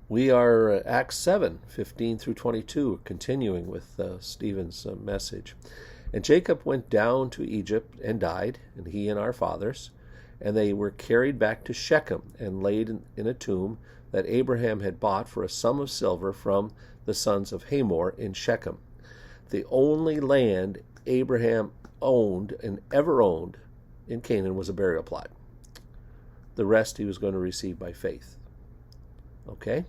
We are Acts 7:15 through 22, continuing with Stephen's message. And Jacob went down to Egypt and died, and he and our fathers, and they were carried back to Shechem and laid in a tomb that Abraham had bought for a sum of silver from the sons of Hamor in Shechem. The only land Abraham owned and ever owned in Canaan was a burial plot. The rest he was going to receive by faith. Okay?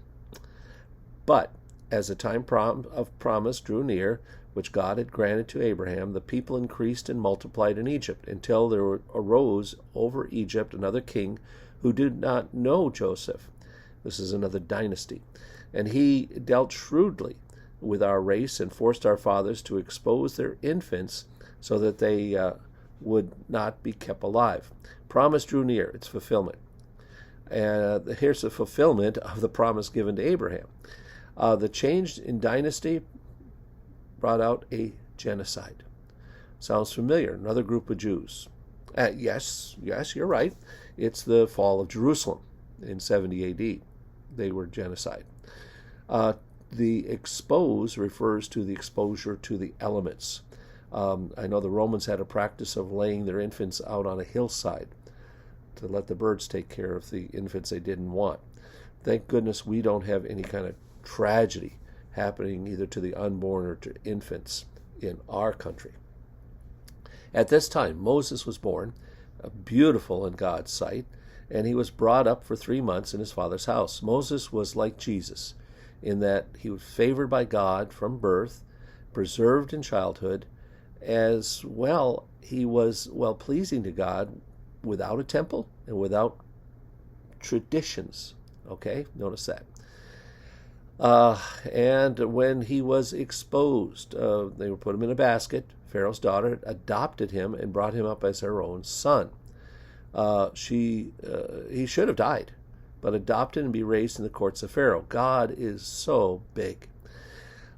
But as the time of promise drew near, which God had granted to Abraham, the people increased and multiplied in Egypt, until there arose over Egypt another king who did not know Joseph. This is another dynasty. And he dealt shrewdly with our race and forced our fathers to expose their infants so that they would not be kept alive. Promise drew near, its fulfillment. And here's the fulfillment of the promise given to Abraham. The change in dynasty brought out a genocide. Sounds familiar? Another group of Jews. Yes, you're right. It's the fall of Jerusalem in 70 A.D. They were genocide. The expose refers to the exposure to the elements. I know the Romans had a practice of laying their infants out on a hillside to let the birds take care of the infants they didn't want. Thank goodness we don't have any kind of tragedy happening either to the unborn or to infants in our country. At this time, Moses was born, beautiful in God's sight, and he was brought up for 3 months in his father's house. Moses was like Jesus in that he was favored by God from birth, preserved in childhood, as well he was well-pleasing to God without a temple and without traditions. Okay, notice that. And when he was exposed, they would put him in a basket. Pharaoh's daughter adopted him and brought him up as her own son. He should have died, but adopted and be raised in the courts of Pharaoh. God is so big.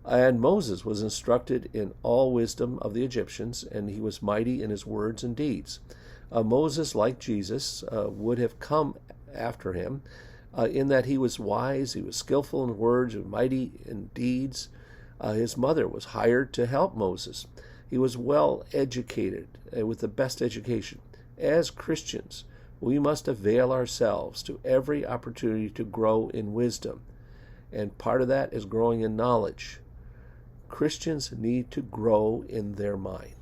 And Moses was instructed in all wisdom of the Egyptians, and he was mighty in his words and deeds. Moses, like Jesus, would have come after him, in that he was wise, he was skillful in words, and mighty in deeds. His mother was hired to help Moses. He was well educated, with the best education. As Christians, we must avail ourselves to every opportunity to grow in wisdom. And part of that is growing in knowledge. Christians need to grow in their mind.